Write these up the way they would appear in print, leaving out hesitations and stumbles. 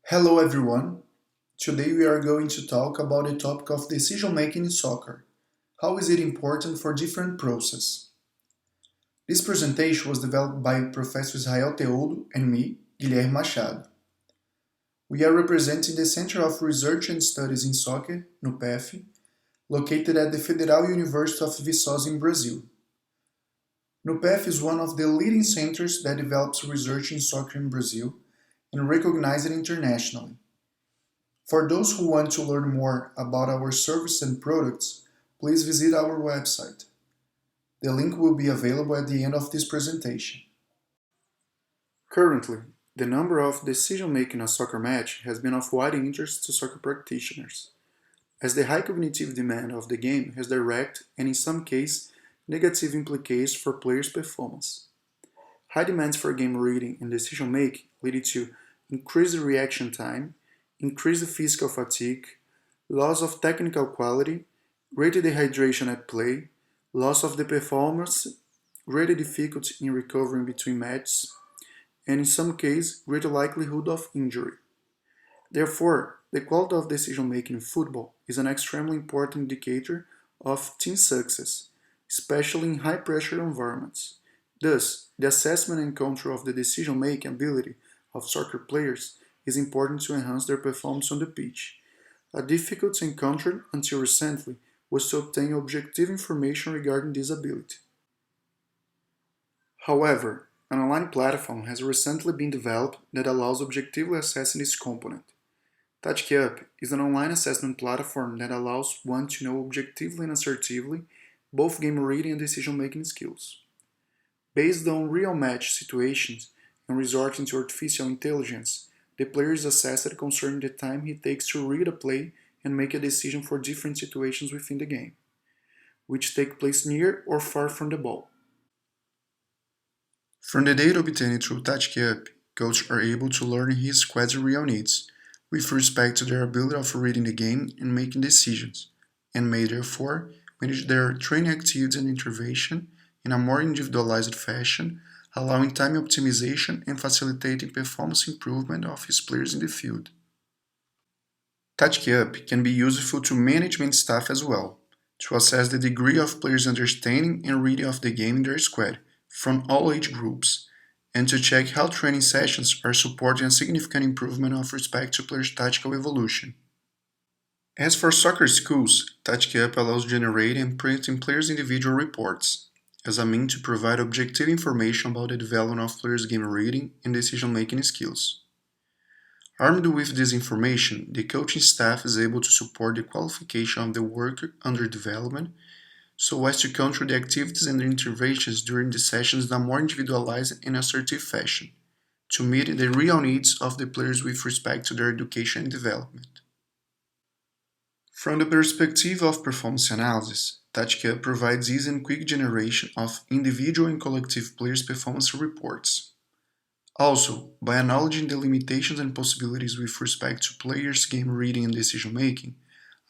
Hello everyone. Today we are going to talk about the topic of decision making in soccer. How is it important for different processes? This presentation was developed by Professor Israel Teudo and me, Guilherme Machado. We are representing the Center of Research and Studies in Soccer, NUPEF, located at the Federal University of Viçosa in Brazil. NUPEF is one of the leading centers that develops research in soccer in Brazil and recognized internationally. For those who want to learn more about our services and products, please visit our website. The link will be available at the end of this presentation. Currently, the number of decision-making in a soccer match has been of wide interest to soccer practitioners, as the high cognitive demand of the game has direct and in some cases negative implications for players' performance. High demands for game reading and decision-making lead to increased reaction time, increased physical fatigue, loss of technical quality, greater dehydration at play, loss of the performance, greater difficulty in recovering between matches, and in some cases, greater likelihood of injury. Therefore, the quality of decision-making in football is an extremely important indicator of team success, especially in high-pressure environments. Thus, the assessment and control of the decision-making ability of soccer players is important to enhance their performance on the pitch. A difficulty encountered until recently was to obtain objective information regarding this ability. However, an online platform has recently been developed that allows objectively assessing this component. TouchCup is an online assessment platform that allows one to know objectively and assertively both game reading and decision-making skills. Based on real match situations and resorting to artificial intelligence, the player is assessed concerning the time he takes to read a play and make a decision for different situations within the game, which take place near or far from the ball. From the data obtained through TouchCup, coaches are able to learn his squad's real needs, with respect to their ability of reading the game and making decisions, and may therefore manage their training activities and intervention in a more individualized fashion, allowing time optimization and facilitating performance improvement of his players in the field. TouchCup can be useful to management staff as well, to assess the degree of players' understanding and reading of the game in their squad, from all age groups, and to check how training sessions are supporting a significant improvement of respect to players' tactical evolution. As for soccer schools, TouchCup allows generating and printing players' individual reports, as a means to provide objective information about the development of players' game reading and decision-making skills. Armed with this information, the coaching staff is able to support the qualification of the worker under development so as to control the activities and interventions during the sessions in a more individualized and assertive fashion, to meet the real needs of the players with respect to their education and development. From the perspective of performance analysis, TouchCup provides easy and quick generation of individual and collective players' performance reports. Also, by acknowledging the limitations and possibilities with respect to players' game reading and decision making,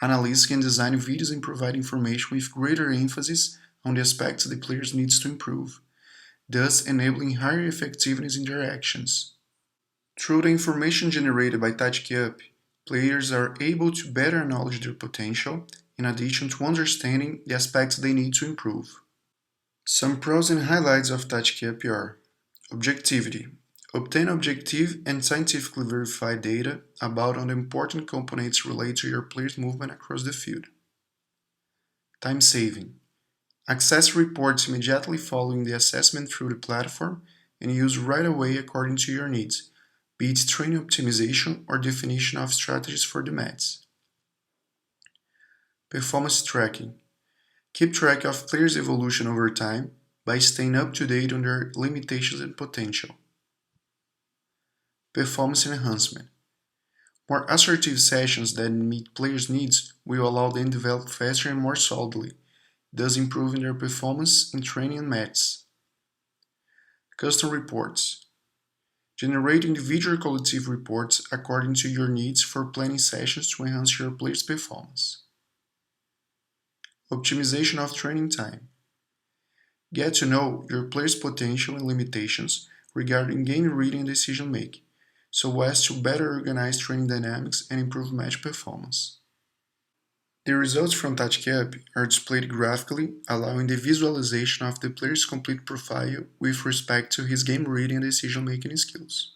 analysts can design videos and provide information with greater emphasis on the aspects the players needs to improve, thus enabling higher effectiveness in their actions. Through the information generated by TouchCup, players are able to better acknowledge their potential, in addition to understanding the aspects they need to improve. Some pros and highlights of TouchCup are objectivity. Obtain objective and scientifically verified data about all the important components related to your player's movement across the field. Time saving. Access reports immediately following the assessment through the platform and use right away according to your needs, be it training optimization or definition of strategies for the match. Performance tracking. Keep track of players' evolution over time by staying up to date on their limitations and potential. Performance enhancement. More assertive sessions that meet players' needs will allow them to develop faster and more solidly, thus improving their performance in training and matches. Custom reports. Generate individual collective reports according to your needs for planning sessions to enhance your players' performance. Optimization of training time. Get to know your players' potential and limitations regarding game reading and decision making, so as to better organize training dynamics and improve match performance. The results from TATCAP are displayed graphically, allowing the visualization of the player's complete profile with respect to his game reading and decision-making skills.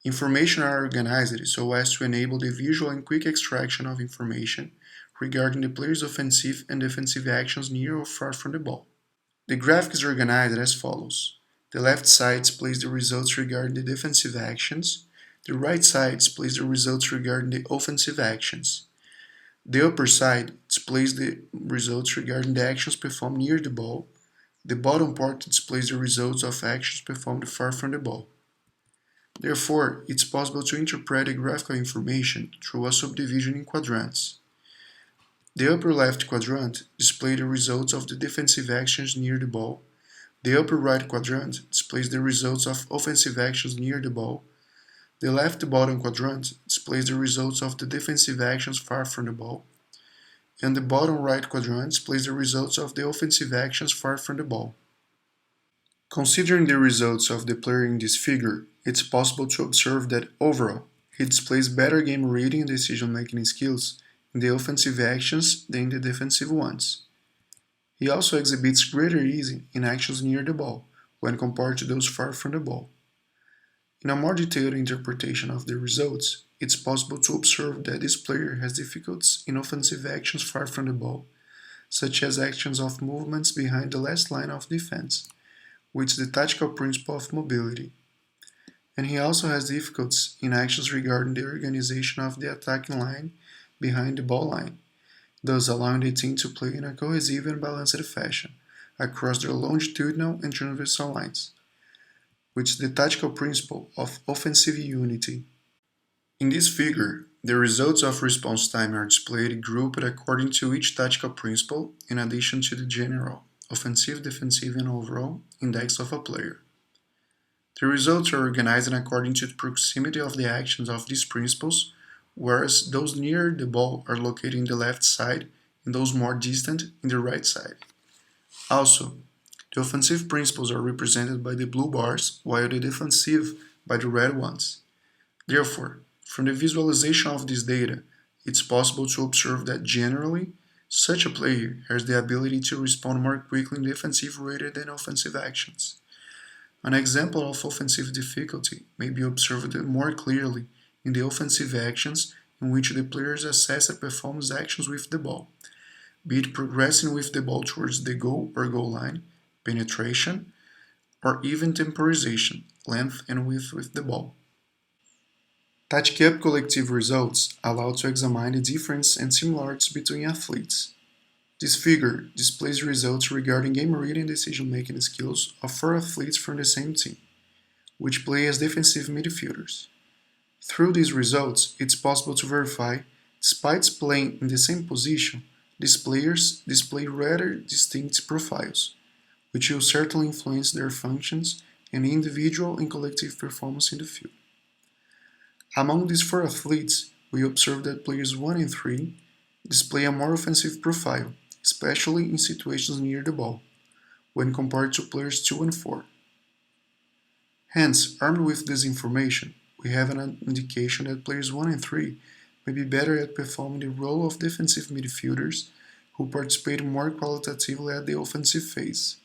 Information are organized so as to enable the visual and quick extraction of information regarding the player's offensive and defensive actions near or far from the ball. The graphic is organized as follows. The left side displays the results regarding the defensive actions. The right side displays the results regarding the offensive actions. The upper side displays the results regarding the actions performed near the ball. The bottom part displays the results of actions performed far from the ball. Therefore, it's possible to interpret the graphical information through a subdivision in quadrants. The upper left quadrant displays the results of the defensive actions near the ball. The upper right quadrant displays the results of offensive actions near the ball. The left bottom quadrant displays the results of the defensive actions far from the ball. And the bottom right quadrant displays the results of the offensive actions far from the ball. Considering the results of the player in this figure, it's possible to observe that overall, he displays better game reading and decision-making skills in the offensive actions than in the defensive ones. He also exhibits greater ease in actions near the ball when compared to those far from the ball. In a more detailed interpretation of the results, it's possible to observe that this player has difficulties in offensive actions far from the ball, such as actions of movements behind the last line of defense, which is the tactical principle of mobility. And he also has difficulties in actions regarding the organization of the attacking line behind the ball line, thus allowing the team to play in a cohesive and balanced fashion across their longitudinal and transversal lines, which is the tactical principle of offensive unity. In this figure, the results of response time are displayed grouped according to each tactical principle in addition to the general offensive, defensive, and overall index of a player. The results are organized according to the proximity of the actions of these principles, whereas those near the ball are located in the left side and those more distant in the right side. Also, the offensive principles are represented by the blue bars, while the defensive by the red ones. Therefore, from the visualization of this data, it's possible to observe that generally, such a player has the ability to respond more quickly in defensive rather than offensive actions. An example of offensive difficulty may be observed more clearly in the offensive actions in which the players assess and perform actions with the ball, be it progressing with the ball towards the goal or goal line, penetration, or even temporization, length and width with the ball. TATCAP collective results allow to examine the difference and similarities between athletes. This figure displays results regarding game reading and decision-making skills of 4 athletes from the same team, which play as defensive midfielders. Through these results, it's possible to verify, despite playing in the same position, these players display rather distinct profiles, which will certainly influence their functions and individual and collective performance in the field. Among these 4 athletes, we observe that players 1 and 3 display a more offensive profile, especially in situations near the ball, when compared to players 2 and 4. Hence, armed with this information, we have an indication that players 1 and 3 may be better at performing the role of defensive midfielders who participate more qualitatively at the offensive phase.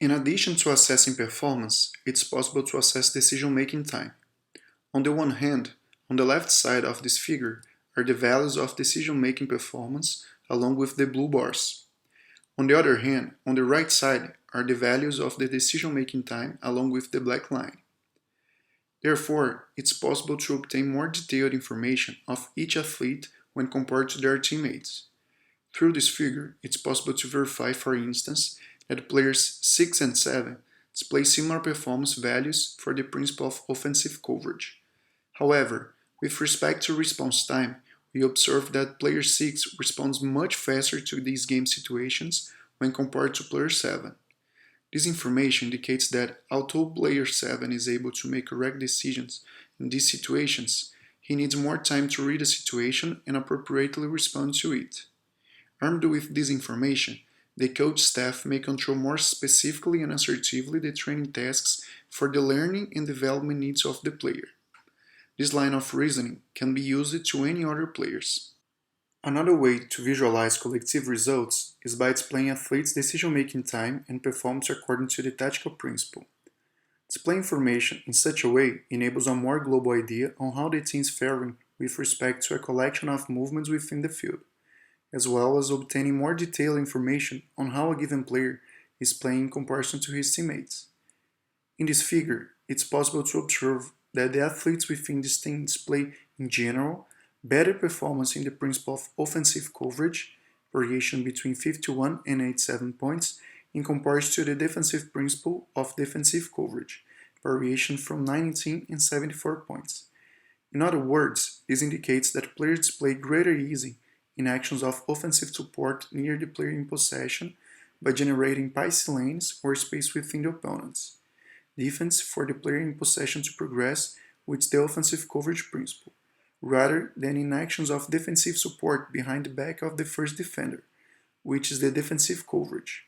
In addition to assessing performance, it's possible to assess decision-making time. On the one hand, on the left side of this figure are the values of decision-making performance along with the blue bars. On the other hand, on the right side are the values of the decision-making time along with the black line. Therefore, it's possible to obtain more detailed information of each athlete when compared to their teammates. Through this figure, it's possible to verify, for instance, that players 6 and 7 display similar performance values for the principle of offensive coverage. However, with respect to response time, we observe that player 6 responds much faster to these game situations when compared to player 7. This information indicates that although player 7 is able to make correct decisions in these situations, he needs more time to read the situation and appropriately respond to it. Armed with this information, The coach staff may control more specifically and assertively the training tasks for the learning and development needs of the player. This line of reasoning can be used to any other players. Another way to visualize collective results is by displaying athletes' decision-making time and performance according to the tactical principle. Display information in such a way enables a more global idea on how the team is faring with respect to a collection of movements within the field, as well as obtaining more detailed information on how a given player is playing in comparison to his teammates. In this figure, it's possible to observe that the athletes within this team display, in general, better performance in the principle of offensive coverage, variation between 51 and 87 points, in comparison to the defensive principle of defensive coverage, variation from 19 and 74 points. In other words, this indicates that players display greater ease in actions of offensive support near the player in possession by generating passing lanes or space within the opponents. Defense for the player in possession to progress with the offensive coverage principle, rather than in actions of defensive support behind the back of the first defender, which is the defensive coverage.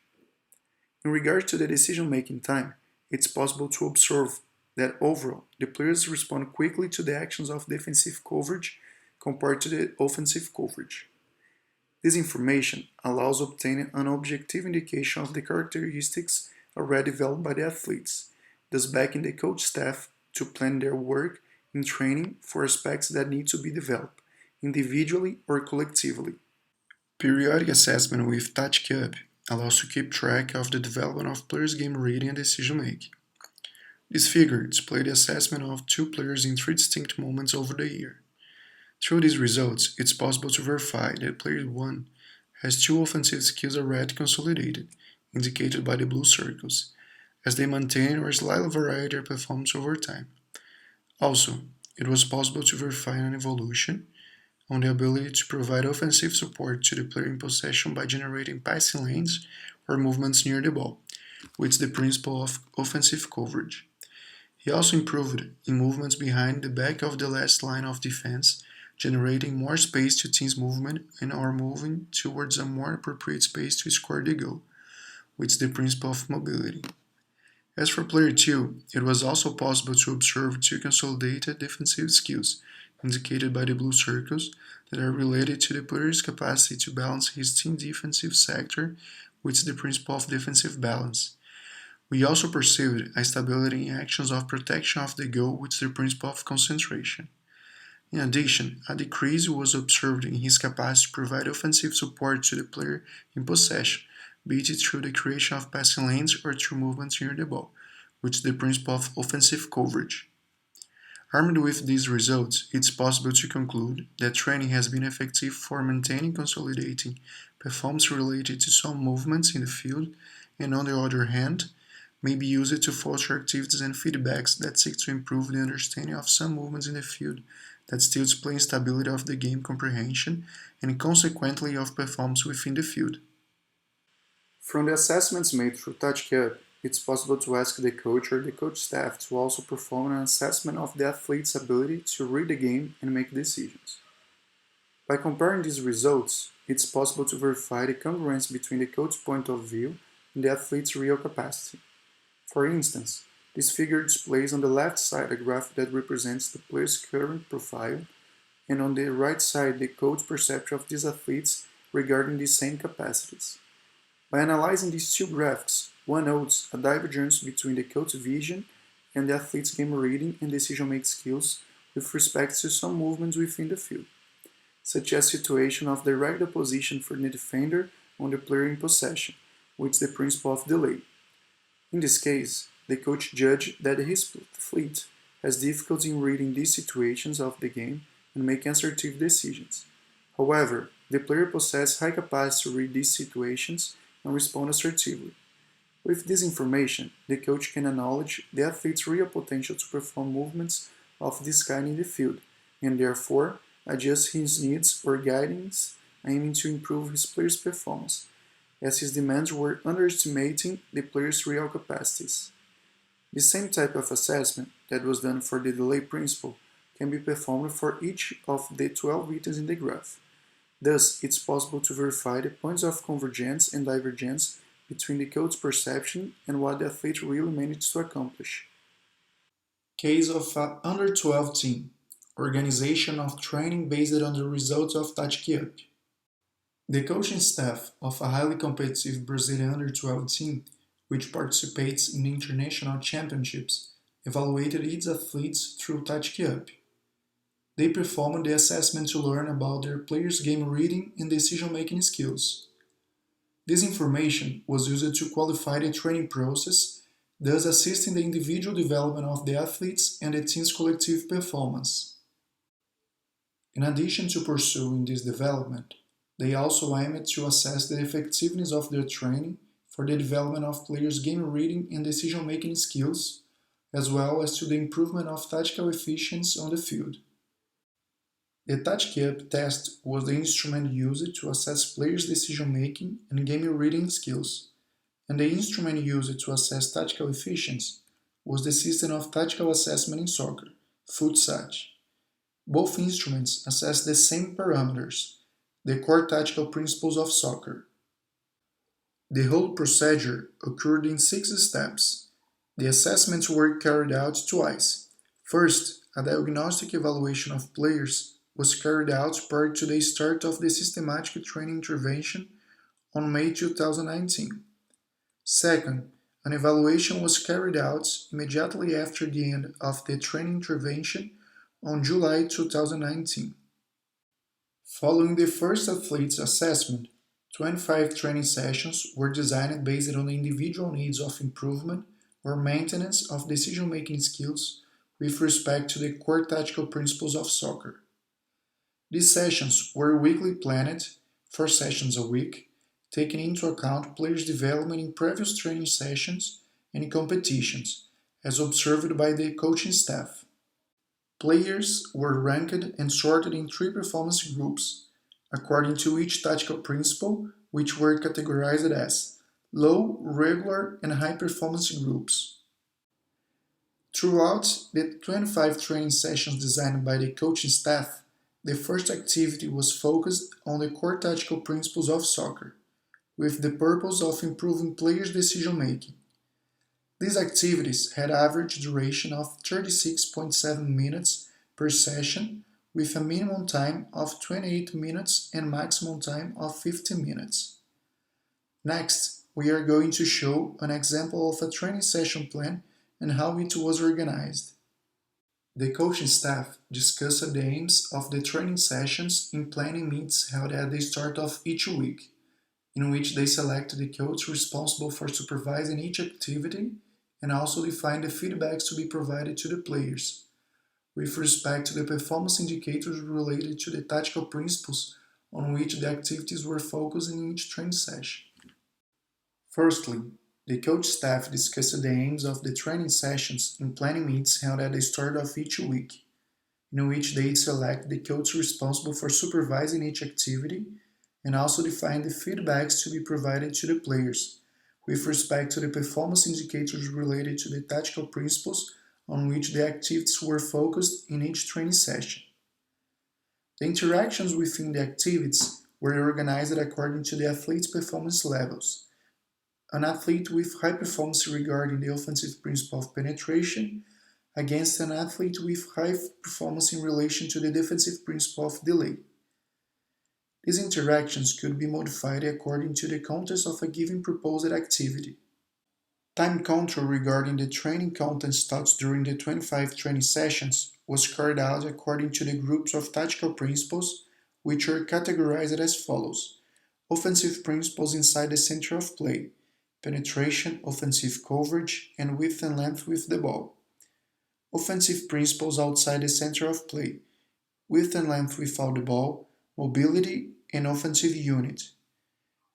In regard to the decision-making time, it's possible to observe that overall, the players respond quickly to the actions of defensive coverage compared to the offensive coverage. This information allows obtaining an objective indication of the characteristics already developed by the athletes, thus backing the coach staff to plan their work in training for aspects that need to be developed, individually or collectively. Periodic assessment with TATCUP allows to keep track of the development of players' game reading and decision making. This figure displays the assessment of two players in three distinct moments over the year. Through these results, it's possible to verify that player 1 has two offensive skills already consolidated, indicated by the blue circles, as they maintain or slightly vary their performance over time. Also, it was possible to verify an evolution on the ability to provide offensive support to the player in possession by generating passing lanes or movements near the ball, which is the principle of offensive coverage. He also improved in movements behind the back of the last line of defense, generating more space to team's movement and or moving towards a more appropriate space to score the goal, which is the principle of mobility. As for player 2, it was also possible to observe two consolidated defensive skills, indicated by the blue circles, that are related to the player's capacity to balance his team defensive sector, which is the principle of defensive balance. We also perceived a stability in actions of protection of the goal, which is the principle of concentration. In addition, a decrease was observed in his capacity to provide offensive support to the player in possession, be it through the creation of passing lanes or through movements near the ball, which is the principle of offensive coverage. Armed with these results, it's possible to conclude that training has been effective for maintaining and consolidating performance related to some movements in the field, and on the other hand, may be used to foster activities and feedbacks that seek to improve the understanding of some movements in the field that still display instability of the game comprehension and consequently of performance within the field. From the assessments made through TouchCup, it's possible to ask the coach or the coach staff to also perform an assessment of the athlete's ability to read the game and make decisions. By comparing these results, it's possible to verify the congruence between the coach's point of view and the athlete's real capacity. For instance, this figure displays on the left side a graph that represents the player's current profile, and on the right side the coach's perception of these athletes regarding these same capacities. By analyzing these two graphs, one notes a divergence between the coach's vision and the athlete's game reading and decision-making skills with respect to some movements within the field, such as situation of direct opposition for the defender on the player in possession, which is the principle of delay. In this case, the coach judged that his athlete has difficulty in reading these situations of the game and making assertive decisions. However, the player possesses high capacity to read these situations and respond assertively. With this information, the coach can acknowledge the athlete's real potential to perform movements of this kind in the field, and therefore adjust his needs or guidance aiming to improve his player's performance, as his demands were underestimating the player's real capacities. The same type of assessment that was done for the delay principle can be performed for each of the 12 items in the graph. Thus, it's possible to verify the points of convergence and divergence between the coach's perception and what the athlete really managed to accomplish. Case of a under 12 team. Organization of training based on the results of Tati Cup. The coaching staff of a highly competitive Brazilian under 12 team, which participates in international championships, evaluated its athletes through Tati Cup. They performed the assessment to learn about their players' game reading and decision-making skills. This information was used to qualify the training process, thus assisting the individual development of the athletes and the team's collective performance. In addition to pursuing this development, they also aimed to assess the effectiveness of their training for the development of players' game reading and decision-making skills, as well as to the improvement of tactical efficiency on the field. The Tati Cup test was the instrument used to assess players' decision-making and game reading skills, and the instrument used to assess tactical efficiency was the system of tactical assessment in soccer, FUTSAT. Both instruments assess the same parameters, the core tactical principles of soccer. The whole procedure occurred in 6 steps. The assessments were carried out twice. First, a diagnostic evaluation of players was carried out prior to the start of the systematic training intervention on May 2019. Second, an evaluation was carried out immediately after the end of the training intervention on July 2019. Following the first athlete's assessment, 25 training sessions were designed based on the individual needs of improvement or maintenance of decision-making skills with respect to the core tactical principles of soccer. These sessions were weekly planned, 4 sessions a week, taking into account players' development in previous training sessions and in competitions, as observed by the coaching staff. Players were ranked and sorted in 3 performance groups, according to each tactical principle, which were categorized as low, regular, and high performance groups. Throughout the 25 training sessions designed by the coaching staff, the first activity was focused on the core tactical principles of soccer, with the purpose of improving players' decision-making. These activities had average duration of 36.7 minutes per session, with a minimum time of 28 minutes and maximum time of 50 minutes. Next, we are going to show an example of a training session plan and how it was organized. The coaching staff discussed the aims of the training sessions in planning meets held at the start of each week, in which they select the coach responsible for supervising each activity and also define the feedbacks to be provided to the players, with respect to the performance indicators related to the tactical principles on which the activities were focused in each training session. Firstly, the coach staff discussed the aims of the training sessions in planning meets held at the start of each week, in which they select the coach responsible for supervising each activity and also define the feedbacks to be provided to the players, with respect to the performance indicators related to the tactical principles on which the activities were focused in each training session. The interactions within the activities were organized according to the athlete's performance levels. An athlete with high performance regarding the offensive principle of penetration against an athlete with high performance in relation to the defensive principle of delay. These interactions could be modified according to the context of a given proposed activity. Time control regarding the training contents taught during the 25 training sessions was carried out according to the groups of tactical principles, which are categorized as follows: offensive principles inside the center of play, penetration, offensive coverage, and width and length with the ball. Offensive principles outside the center of play, width and length without the ball, mobility, and offensive unit.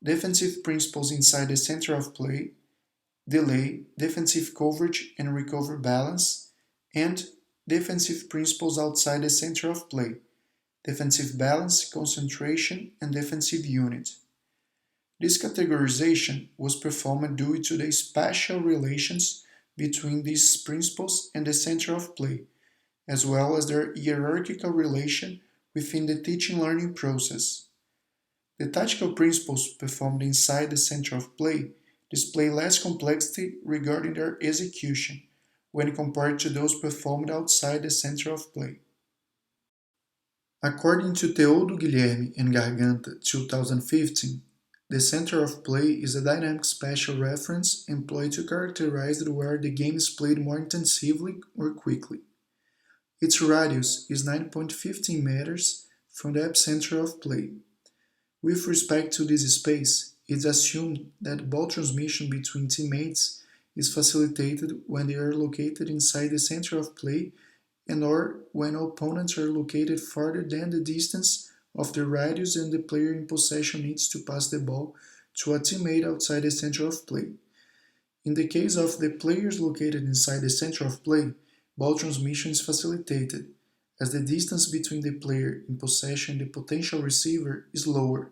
Defensive principles inside the center of play, delay, defensive coverage and recover balance, and defensive principles outside the center of play, defensive balance, concentration, and defensive unit. This categorization was performed due to the spatial relations between these principles and the center of play, as well as their hierarchical relation within the teaching-learning process. The tactical principles performed inside the center of play display less complexity regarding their execution when compared to those performed outside the center of play. According to Teodo Guilherme and Garganta 2015, the center of play is a dynamic spatial reference employed to characterize where the game is played more intensively or quickly. Its radius is 9.15 meters from the epicenter of play. With respect to this space, it's assumed that ball transmission between teammates is facilitated when they are located inside the center of play and or when opponents are located farther than the distance of the radius and the player in possession needs to pass the ball to a teammate outside the center of play. In the case of the players located inside the center of play, ball transmission is facilitated, as the distance between the player in possession and the potential receiver is lower,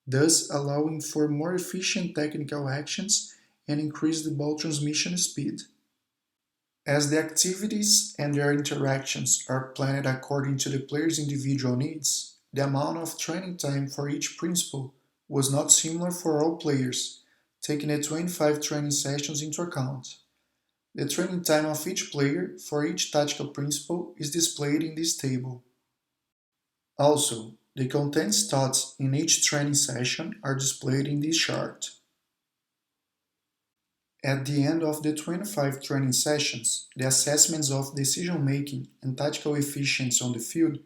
thus allowing for more efficient technical actions and increased ball transmission speed. As the activities and their interactions are planned according to the player's individual needs, the amount of training time for each principle was not similar for all players, taking the 25 training sessions into account. The training time of each player for each tactical principle is displayed in this table. Also, the contents taught in each training session are displayed in this chart. At the end of the 25 training sessions, the assessments of decision-making and tactical efficiency on the field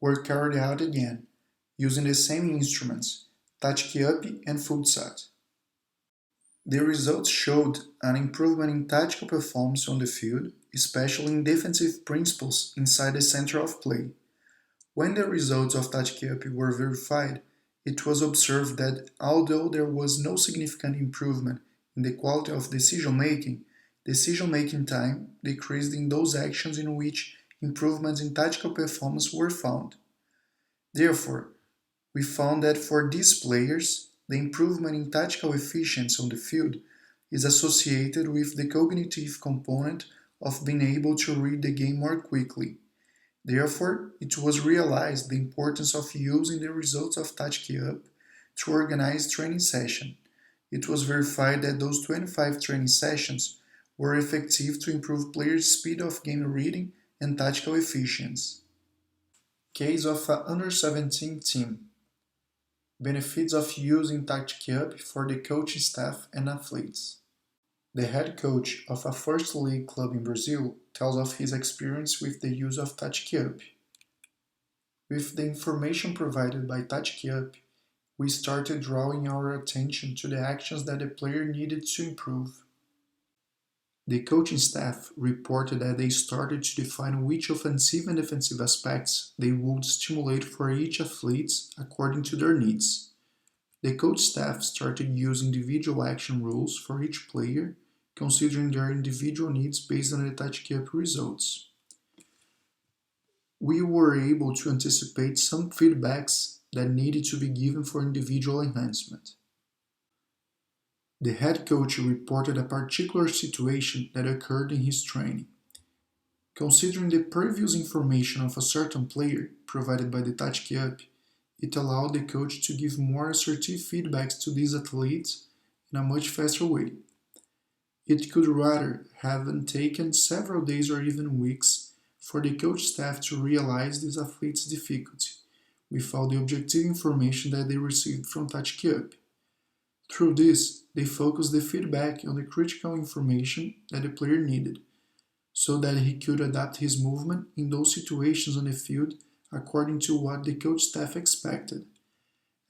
were carried out again, using the same instruments, TactiCup and FUTSAT. The results showed an improvement in tactical performance on the field, especially in defensive principles inside the center of play. When the results of TactiCup were verified, it was observed that although there was no significant improvement in the quality of decision-making time decreased in those actions in which improvements in tactical performance were found. Therefore, we found that for these players, the improvement in tactical efficiency on the field is associated with the cognitive component of being able to read the game more quickly. Therefore, it was realized the importance of using the results of TactiCup to organize training sessions. It was verified that those 25 training sessions were effective to improve players' speed of game reading and tactical efficiency. Case of a under-17 team. Benefits of using TactiCup for the coaching staff and athletes. The head coach of a first league club in Brazil tells of his experience with the use of TactiCup. With the information provided by TactiCup, we started drawing our attention to the actions that the player needed to improve. The coaching staff reported that they started to define which offensive and defensive aspects they would stimulate for each athlete according to their needs. The coach staff started using individual action rules for each player, considering their individual needs based on the TactiCup results. We were able to anticipate some feedbacks that needed to be given for individual enhancement. The head coach reported a particular situation that occurred in his training. Considering the previous information of a certain player provided by the TactiCup, it allowed the coach to give more assertive feedbacks to these athletes in a much faster way. It could rather have taken several days or even weeks for the coach staff to realize this athlete's difficulty, without the objective information that they received from TactiCup. Through this, they focused the feedback on the critical information that the player needed, so that he could adapt his movement in those situations on the field according to what the coach staff expected.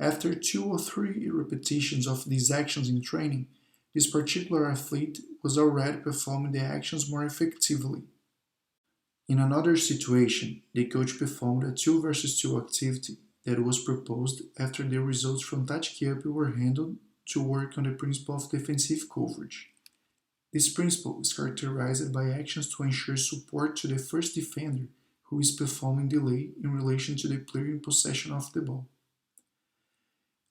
After 2 or 3 repetitions of these actions in training, this particular athlete was already performing the actions more effectively. In another situation, the coach performed a 2 versus 2 activity that was proposed after the results from TactiCup were handled to work on the principle of defensive coverage. This principle is characterized by actions to ensure support to the first defender who is performing delay in relation to the player in possession of the ball.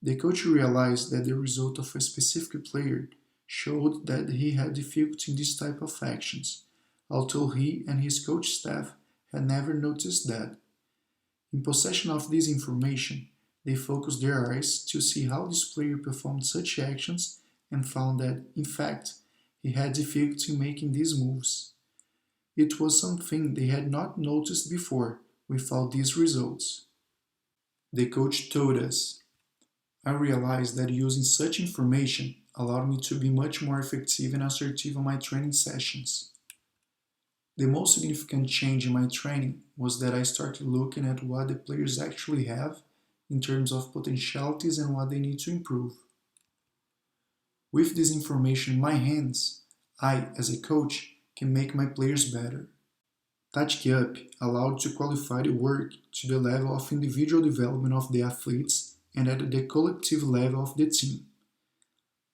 The coach realized that the result of a specific player showed that he had difficulty in this type of actions, although he and his coach staff had never noticed that. In possession of this information, They focused their eyes to see how this player performed such actions and found that, in fact, he had difficulty in making these moves. It was something they had not noticed before without these results. The coach told us, I realized that using such information allowed me to be much more effective and assertive on my training sessions. The most significant change in my training was that I started looking at what the players actually have in terms of potentialities and what they need to improve. With this information in my hands, I, as a coach, can make my players better. Tactic Up allowed to qualify the work to the level of individual development of the athletes and at the collective level of the team.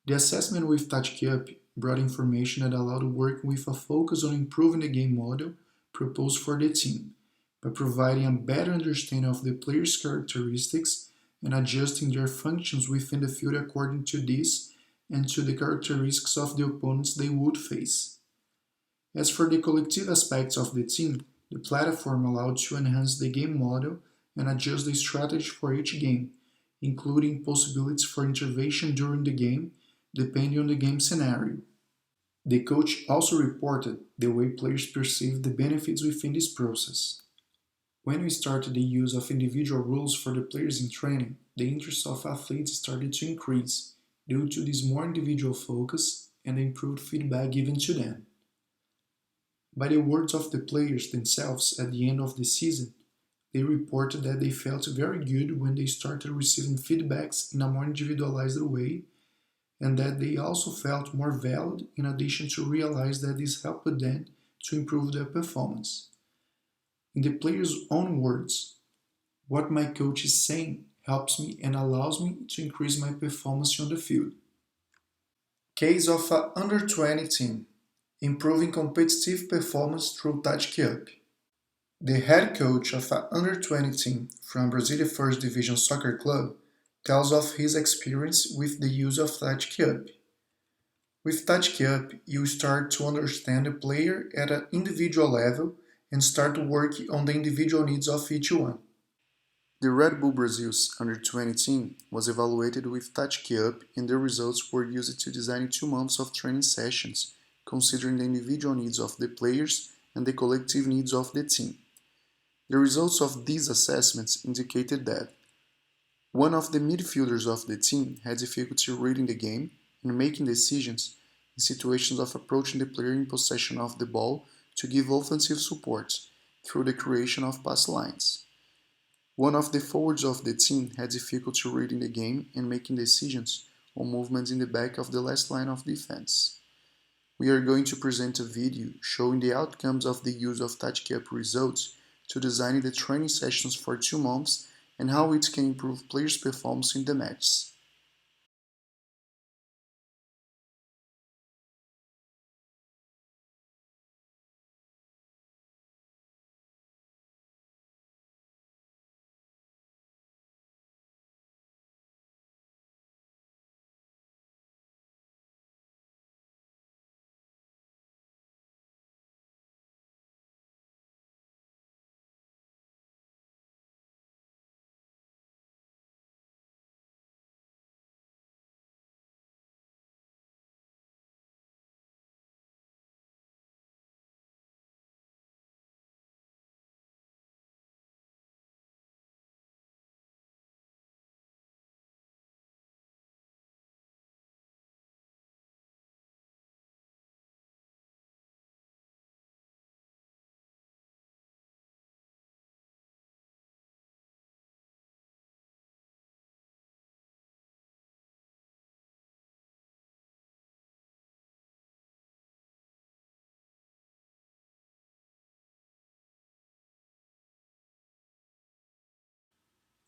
The assessment with Tactic Up brought information that allowed work with a focus on improving the game model proposed for the team, by providing a better understanding of the players' characteristics and adjusting their functions within the field according to this and to the characteristics of the opponents they would face. As for the collective aspects of the team, the platform allowed to enhance the game model and adjust the strategy for each game, including possibilities for intervention during the game, depending on the game scenario. The coach also reported the way players perceived the benefits within this process. When we started the use of individual rules for the players in training, the interest of athletes started to increase due to this more individual focus and the improved feedback given to them. By the words of the players themselves at the end of the season, they reported that they felt very good when they started receiving feedbacks in a more individualized way and that they also felt more valued in addition to realize that this helped them to improve their performance. In the players' own words, what my coach is saying helps me and allows me to increase my performance on the field. Case of a under-20 team improving competitive performance through Tactic Up. The head coach of an under-20 team from Brazilian First Division Soccer Club tells of his experience with the use of Tactic Up. With Tactic Up, you start to understand the player at an individual level and start working on the individual needs of each one. The Red Bull Brasil's under-20 team was evaluated with Tactic Up and the results were used to design 2 months of training sessions, considering the individual needs of the players and the collective needs of the team. The results of these assessments indicated that one of the midfielders of the team had difficulty reading the game and making decisions in situations of approaching the player in possession of the ball to give offensive support through the creation of pass lines. One of the forwards of the team had difficulty reading the game and making decisions on movements in the back of the last line of defense. We are going to present a video showing the outcomes of the use of Tactic Up results to design the training sessions for 2 months and how it can improve players' performance in the matches.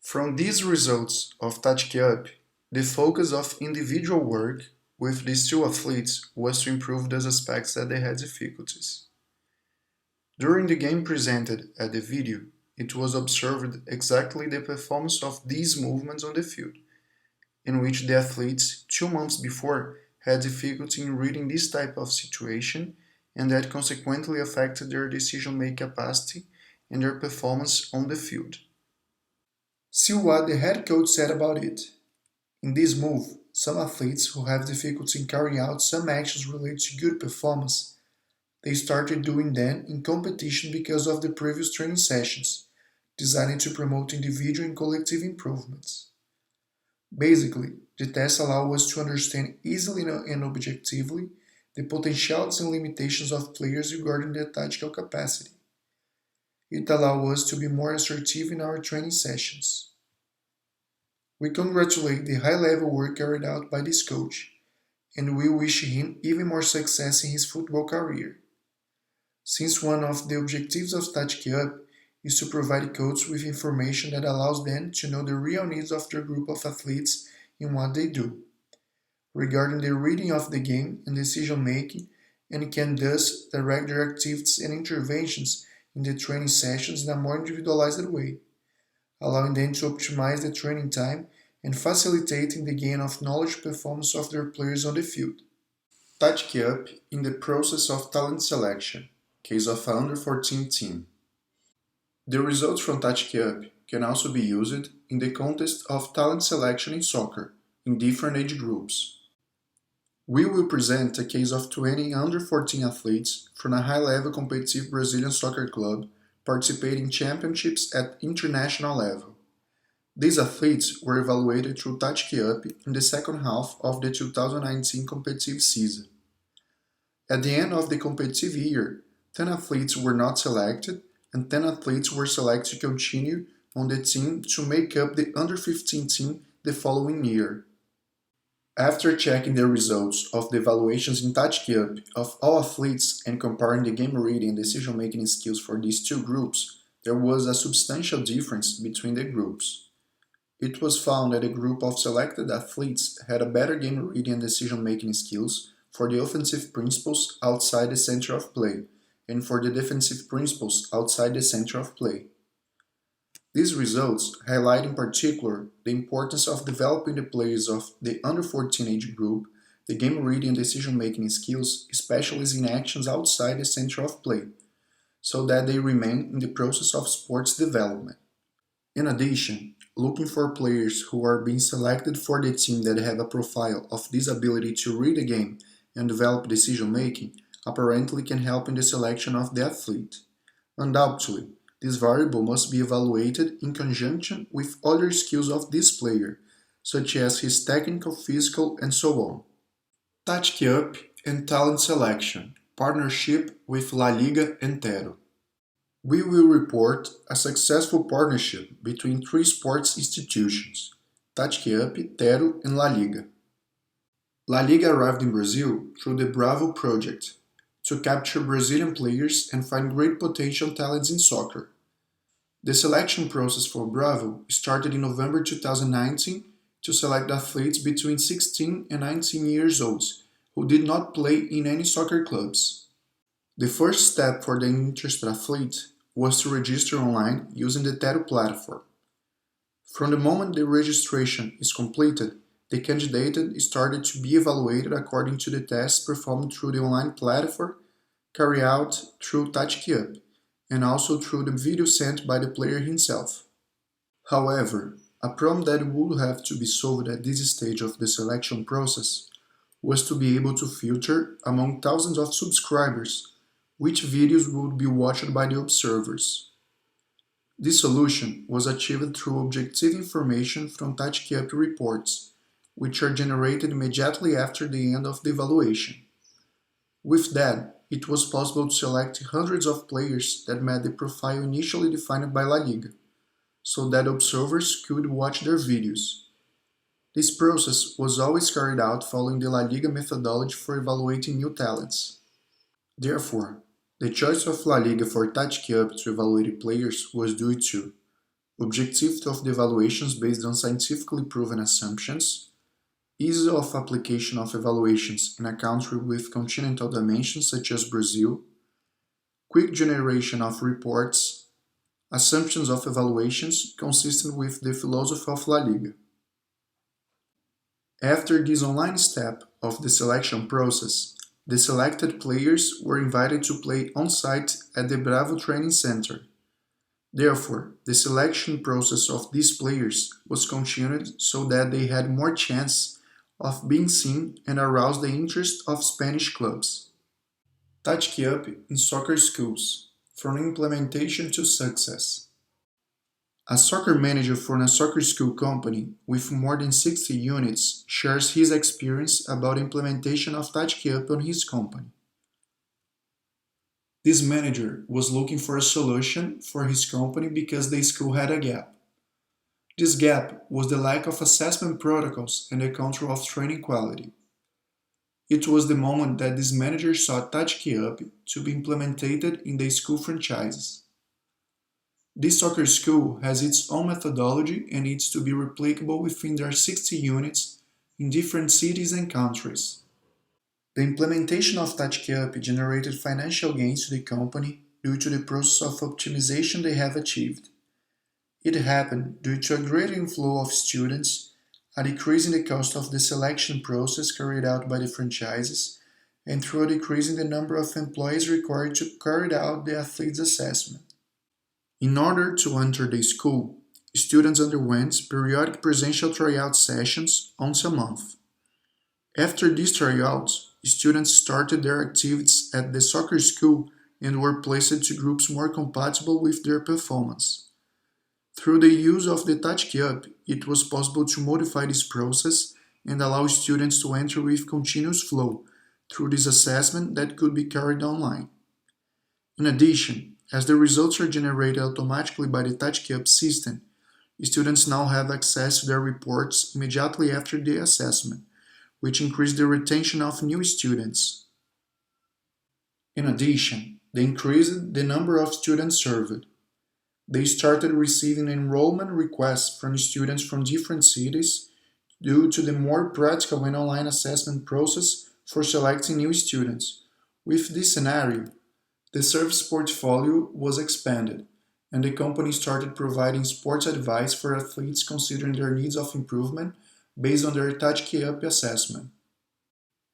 From these results of Tactic Up, the focus of individual work with these 2 athletes was to improve those aspects that they had difficulties. During the game presented at the video, it was observed exactly the performance of these movements on the field, in which the athletes 2 months before had difficulty in reading this type of situation and that consequently affected their decision-making capacity and their performance on the field. See what the head coach said about it. In this move, some athletes who have difficulty in carrying out some actions related to good performance, they started doing them in competition because of the previous training sessions, designed to promote individual and collective improvements. Basically, the tests allow us to understand easily and objectively the potentials and limitations of players regarding their tactical capacity. It allows us to be more assertive in our training sessions. We congratulate the high-level work carried out by this coach, and we wish him even more success in his football career. Since one of the objectives of Tactic Up is to provide coaches with information that allows them to know the real needs of their group of athletes in what they do, regarding the reading of the game and decision making, and can thus direct their activities and interventions in the training sessions in a more individualized way, allowing them to optimize the training time and facilitating the gain of knowledge performance of their players on the field. Tactic Up in the process of talent selection, case of an under 14 team. The results from Tactic Up can also be used in the context of talent selection in soccer in different age groups. We will present a case of 20 under 14 athletes from a high-level competitive Brazilian soccer club participating in championships at international level. These athletes were evaluated through Tactic Up in the second half of the 2019 competitive season. At the end of the competitive year, 10 athletes were not selected and 10 athletes were selected to continue on the team to make up the under 15 team the following year. After checking the results of the evaluations in Tactic Up of all athletes and comparing the game reading and decision-making skills for these two groups, there was a substantial difference between the groups. It was found that a group of selected athletes had a better game reading and decision-making skills for the offensive principles outside the center of play, and for the defensive principles outside the center of play. These results highlight in particular the importance of developing the players of the under 14 age group, the game reading and decision-making skills, especially in actions outside the center of play, so that they remain in the process of sports development. In addition, looking for players who are being selected for the team that have a profile of this ability to read a game and develop decision-making apparently can help in the selection of the athlete. Undoubtedly, this variable must be evaluated in conjunction with other skills of this player, such as his technical, physical, and so on. Tactic Up and Talent Selection, partnership with La Liga and Tero. We will report a successful partnership between three sports institutions, Tactic Up, Tero, and La Liga. La Liga arrived in Brazil through the Bravo project to capture Brazilian players and find great potential talents in soccer. The selection process for Bravo started in November 2019 to select athletes between 16 and 19 years old who did not play in any soccer clubs. The first step for the interested athlete was to register online using the Tero platform. From the moment the registration is completed, the candidate started to be evaluated according to the tests performed through the online platform carried out through Tactic Up, and also through the video sent by the player himself. However, a problem that would have to be solved at this stage of the selection process was to be able to filter among thousands of subscribers which videos would be watched by the observers. This solution was achieved through objective information from Tactic Up reports, which are generated immediately after the end of the evaluation. With that, it was possible to select hundreds of players that met the profile initially defined by La Liga, so that observers could watch their videos. This process was always carried out following the La Liga methodology for evaluating new talents. Therefore, the choice of La Liga for Tactic Up to evaluate players was due to objectivity of the evaluations based on scientifically proven assumptions, ease of application of evaluations in a country with continental dimensions such as Brazil, quick generation of reports, assumptions of evaluations consistent with the philosophy of La Liga. After this online step of the selection process, the selected players were invited to play on-site at the Bravo Training Center. Therefore, the selection process of these players was continued so that they had more chance of being seen and arouse the interest of Spanish clubs. Touch Up in soccer schools, from implementation to success. A soccer manager for a soccer school company with more than 60 units shares his experience about implementation of Touch Up on his company. This manager was looking for a solution for his company because the school had a gap. This gap was the lack of assessment protocols and the control of training quality. It was the moment that this manager sought Touch Up to be implemented in the school franchises. This soccer school has its own methodology and needs to be replicable within their 60 units in different cities and countries. The implementation of Touch Up generated financial gains to the company due to the process of optimization they have achieved. It happened due to a greater inflow of students, a decrease in the cost of the selection process carried out by the franchises, and through a decrease in the number of employees required to carry out the athlete's assessment. In order to enter the school, students underwent periodic presential tryout sessions once a month. After these tryouts, students started their activities at the soccer school and were placed to groups more compatible with their performance. Through the use of the Touch Up, it was possible to modify this process and allow students to enter with continuous flow through this assessment that could be carried online. In addition, as the results are generated automatically by the Touch Up system, students now have access to their reports immediately after the assessment, which increased the retention of new students. In addition, they increased the number of students served. They started receiving enrollment requests from students from different cities due to the more practical and online assessment process for selecting new students. With this scenario, the service portfolio was expanded, and the company started providing sports advice for athletes considering their needs of improvement based on their Touch Up assessment.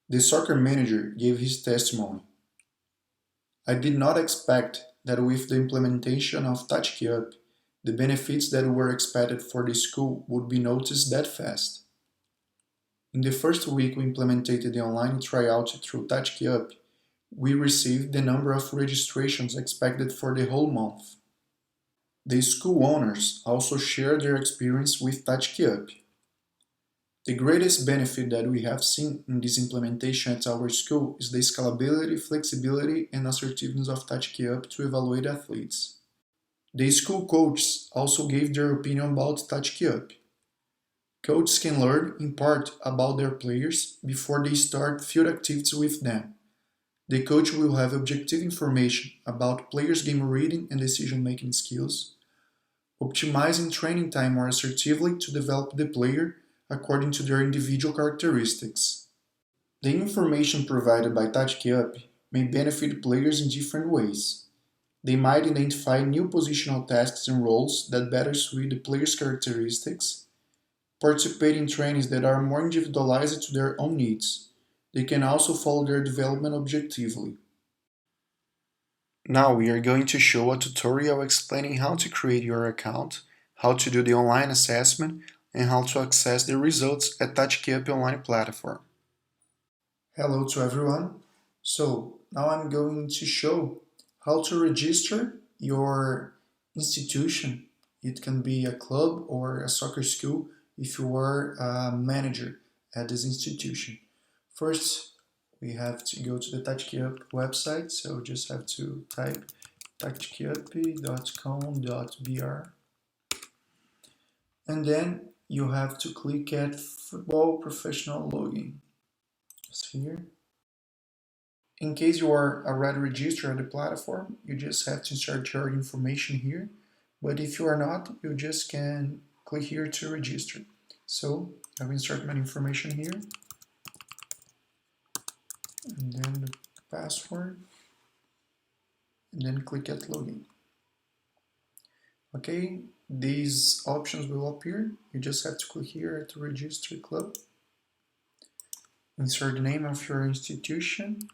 The soccer manager gave his testimony. I did not expect that with the implementation of Touch Up, the benefits that were expected for the school would be noticed that fast. In the first week we implemented the online tryout through Touch Up, we received the number of registrations expected for the whole month. The school owners also shared their experience with Touch Up. The greatest benefit that we have seen in this implementation at our school is the scalability, flexibility, and assertiveness of Touch Up to evaluate athletes. The school coaches also gave their opinion about Touch Up. Coaches can learn, in part, about their players before they start field activities with them. The coach will have objective information about players' game reading and decision-making skills, optimizing training time more assertively to develop the player according to their individual characteristics. The information provided by Touch Up may benefit players in different ways. They might identify new positional tasks and roles that better suit the player's characteristics, participate in trainings that are more individualized to their own needs. They can also follow their development objectively. Now we are going to show a tutorial explaining how to create your account, how to do the online assessment, and how to access the results at Touch Up online platform. Hello to everyone. So now I'm going to show how to register your institution. It can be a club or a soccer school if you are a manager at this institution. First, we have to go to the Touch Up website, so just have to type touchup.com.br, and then you have to click at Football Professional Login. Just here. In case you are already registered at the platform, you just have to insert your information here. But if you are not, you just can click here to register. So I will insert my information here, and then the password, and then click at login. Okay, these options will appear. You just have to click here at register club, insert the name of your institution,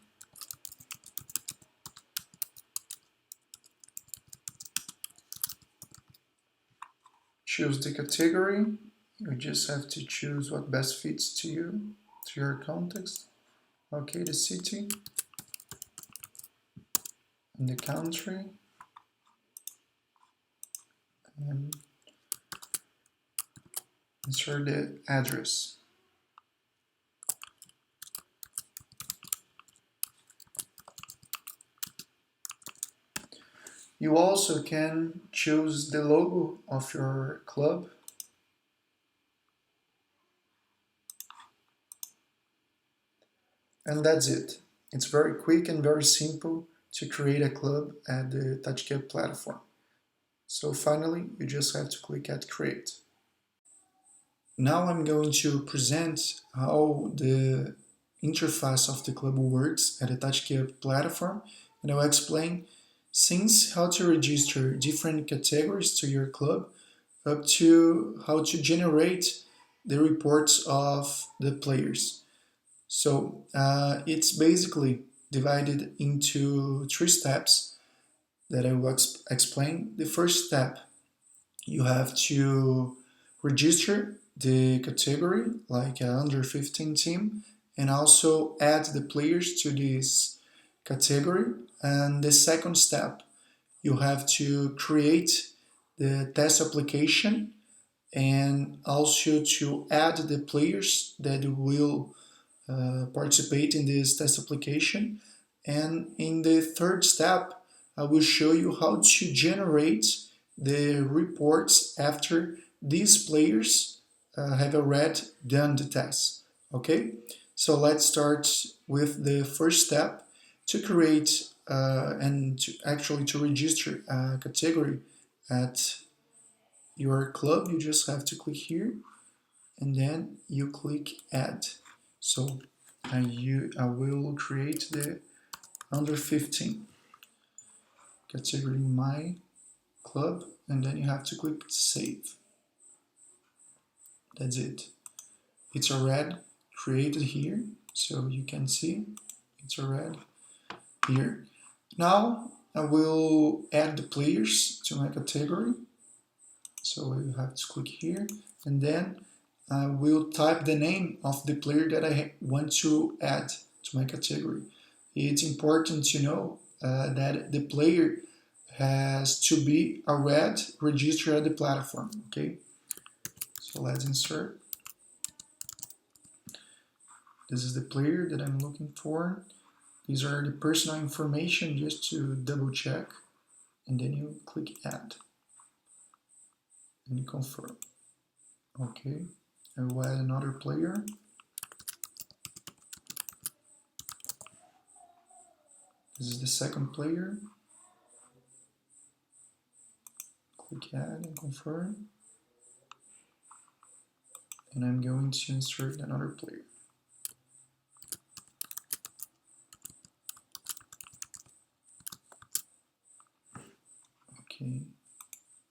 choose the category. You just have to choose what best fits to you, to your context. Okay, the city and the country, and insert the address. You also can choose the logo of your club. And that's it. It's very quick and very simple to create a club at the TouchCap platform. So finally, you just have to click at create. Now I'm going to present how the interface of the club works at the TouchCap platform, and I'll explain since how to register different categories to your club up to how to generate the reports of the players. So it's basically divided into 3 steps that I will explain. The first step, you have to register the category, like a under 15 team, and also add the players to this category. And the second step, you have to create the test application and also to add the players that will participate in this test application. And in the third step, I will show you how to generate the reports after these players have already done the test. Okay, so let's start with the first step to create and to register a category at your club. You just have to click here and then you click add. So I will create the under 15 category in my club, and then you have to click save. That's it. It's already created here, so you can see it's already here. Now I will add the players to my category. So you have to click here, and then I will type the name of the player that I want to add to my category. It's important to know that the player has to be already registered at the platform. Okay, so let's insert. This is the player that I'm looking for. These are the personal information just to double check, and then you click add and you confirm. Okay, I will add another player. This is the second player. Click add and confirm. And I'm going to insert another player. Okay,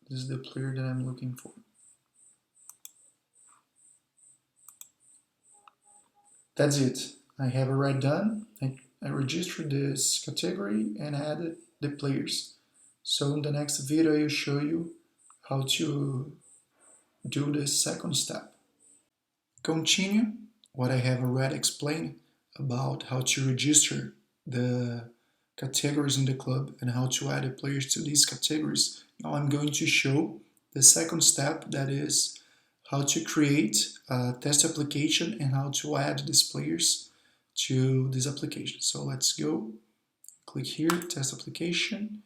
this is the player that I'm looking for. That's it. I have already done. I registered this category and added the players. So in the next video I will show you how to do the second step. Continue what I have already explained about how to register the categories in the club and how to add the players to these categories. Now I'm going to show the second step, that is how to create a test application and how to add these players to this application. So let's go, click here, test application,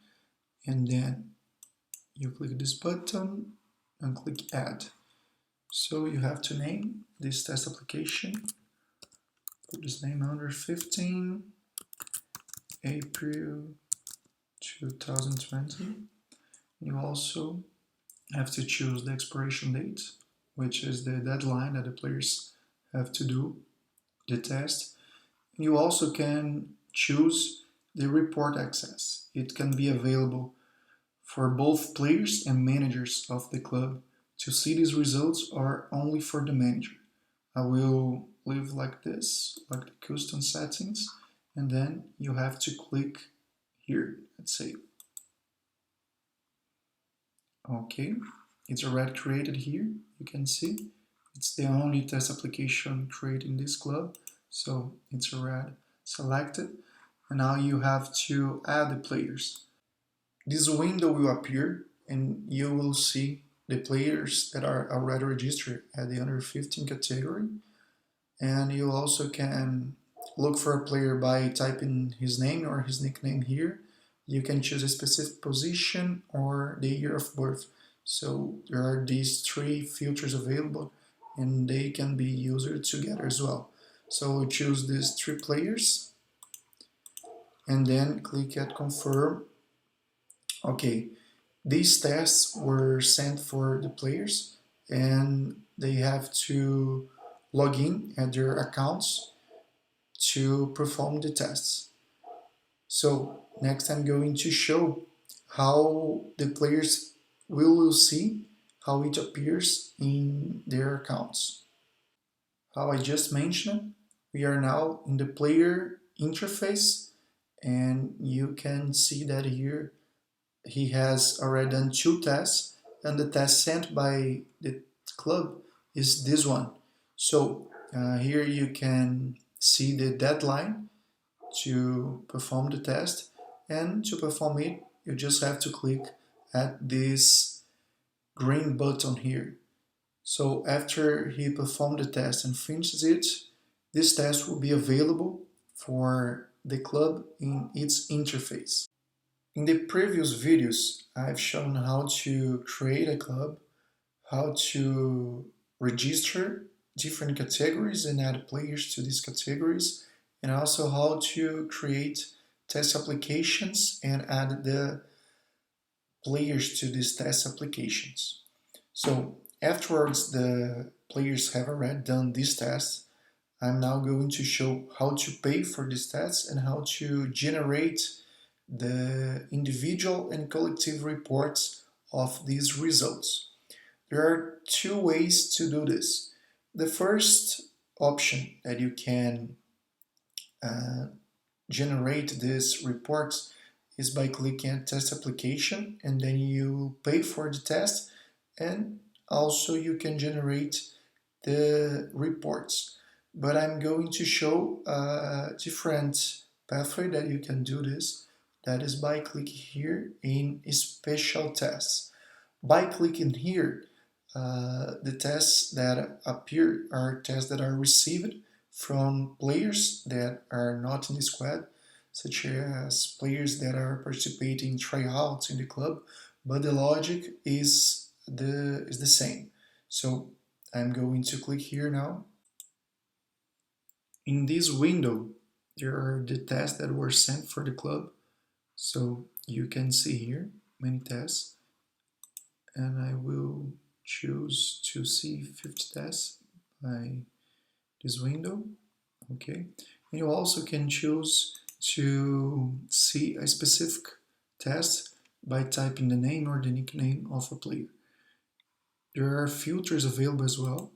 and then you click this button and click add. So you have to name this test application, put this name under 15 April 2020. You also have to choose the expiration date, which is the deadline that the players have to do the test. You also can choose the report access. It can be available for both players and managers of the club to see these results, or only for the manager. I will leave like this, like the custom settings, and then you have to click here and save. Okay, it's already created here. You can see it's the only test application created in this club, so it's already selected. And now you have to add the players. This window will appear and you will see the players that are already registered at the under 15 category. And you also can look for a player by typing his name or his nickname here. You can choose a specific position or the year of birth. So there are these three filters available and they can be used together as well. So choose these three players and then click at confirm. Okay, these tests were sent for the players and they have to log in at their accounts to perform the tests. So next I'm going to show how the players will see how it appears in their accounts. How I just mentioned, we are now in the player interface and you can see that here he has already done 2 tests and the test sent by the club is this one. So here you can see the deadline to perform the test, and to perform it you just have to click at this green button here. So after he performed the test and finishes it, this test will be available for the club in its interface. In the previous videos I've shown how to create a club, how to register different categories and add players to these categories, and also how to create test applications and add the players to these test applications. So afterwards the players have already done these tests. I'm now going to show how to pay for these tests and how to generate the individual and collective reports of these results. There are 2 ways to do this. The first option that you can generate these reports is by clicking at test application and then you pay for the test, and also you can generate the reports. But I'm going to show a different pathway that you can do this. That is by clicking here in special tests. By clicking here, the tests that appear are tests that are received from players that are not in the squad, such as players that are participating in tryouts in the club, but the logic is the same. So I'm going to click here now. In this window, there are the tests that were sent for the club. So you can see here many tests, and I will choose to see 50 tests by this window. Okay, and you also can choose to see a specific test by typing the name or the nickname of a player. There are filters available as well,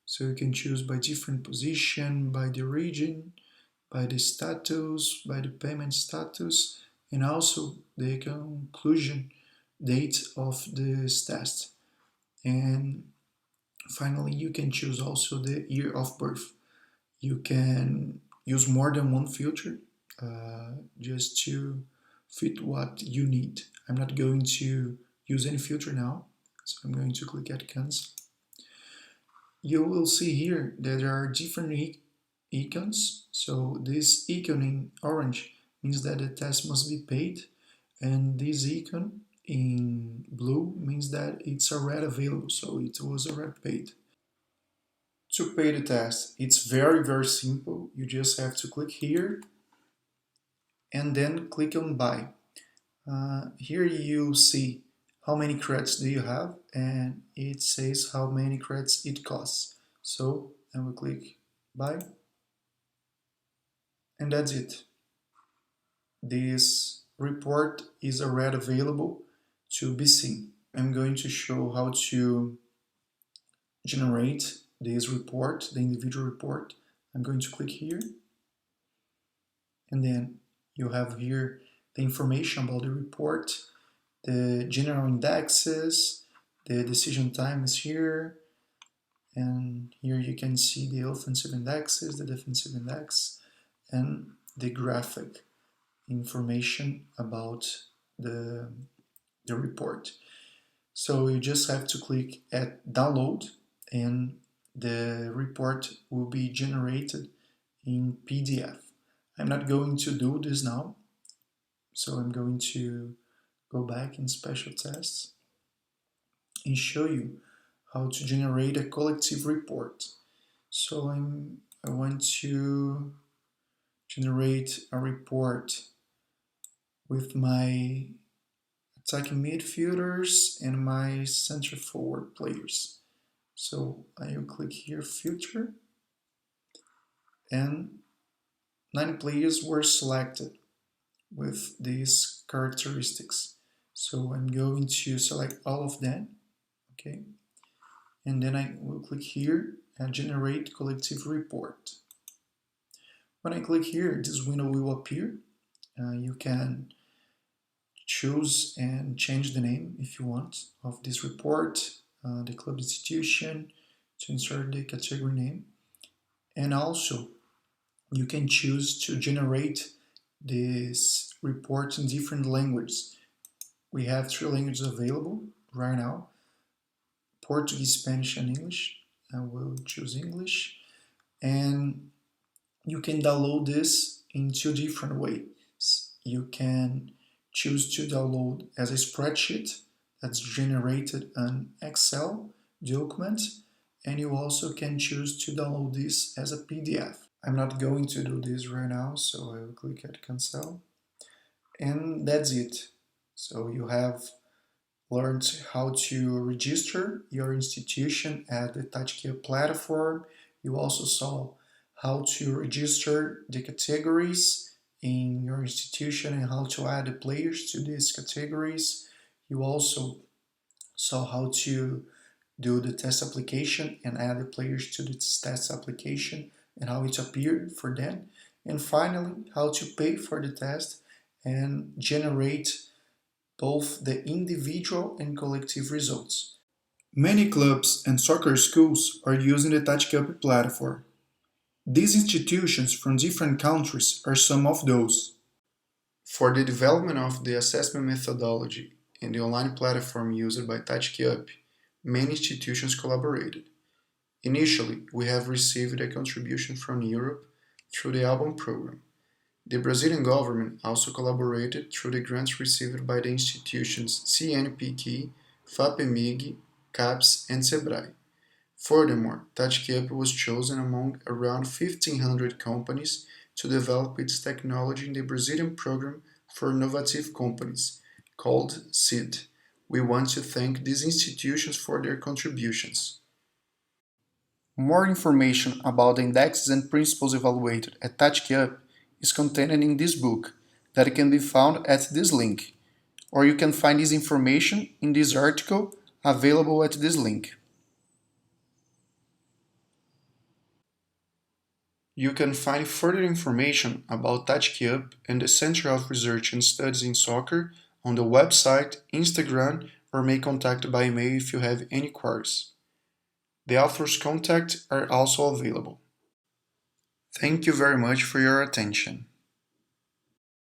so you can choose by different position, by the region, by the status, by the payment status, and also the conclusion date of this test. And finally, you can choose also the year of birth. You can use more than one filter just to fit what you need. I'm not going to use any filter now, so I'm going to click at cancel. You will see here that there are different icons. So this icon in orange means that the test must be paid, and this icon in blue means that it's already available, so it was already paid. To pay the test, it's very simple. You just have to click here and then click on buy. Here you see how many credits do you have, and it says how many credits it costs. So I will click buy, and that's it. This report is already available to be seen. I'm going to show how to generate this report, the individual report. I'm going to click here, and then you have here the information about the report, the general indexes, The decision time is here, and here you can see the offensive indexes, the defensive index, and the graphic information about the report. So you just have to click at download and the report will be generated in PDF. I'm not going to do this now, so I'm going to go back in special tests and show you how to generate a collective report. So I want to generate a report with my attacking midfielders and my center forward players. So I will click here, filter, and 9 players were selected with these characteristics. So I'm going to select all of them, okay? And then I will click here and generate collective report. When I click here, this window will appear. You can choose and change the name if you want of this report, the club institution, to insert the category name. And also, you can choose to generate this report in different languages. We have 3 languages available right now: Portuguese, Spanish, and English. I will choose English. And you can download this in 2 different ways. You can choose to download as a spreadsheet that's generated an Excel document, and you also can choose to download this as a PDF. I'm not going to do this right now, so I will click at cancel. And that's it. So you have learned how to register your institution at the TouchCube platform. You also saw how to register the categories in your institution and how to add the players to these categories. You also saw how to do the test application and add the players to the test application and how it appeared for them. And finally, how to pay for the test and generate both the individual and collective results. Many clubs and soccer schools are using the TouchCube platform. These institutions from different countries are some of those. For the development of the assessment methodology and the online platform used by TouchCube, many institutions collaborated. Initially, we have received a contribution from Europe through the ALBUM program. The Brazilian government also collaborated through the grants received by the institutions CNPq, FAPEMIG, CAPES, and SEBRAE. Furthermore, TouchCube was chosen among around 1,500 companies to develop its technology in the Brazilian program for innovative companies, called SID. We want to thank these institutions for their contributions. More information about the indexes and principles evaluated at TouchCube is contained in this book that can be found at this link, or you can find this information in this article available at this link. You can find further information about TouchCube and the Center of Research and Studies in Soccer on the website, Instagram, or may contact by email if you have any queries. The author's contacts are also available. Thank you very much for your attention.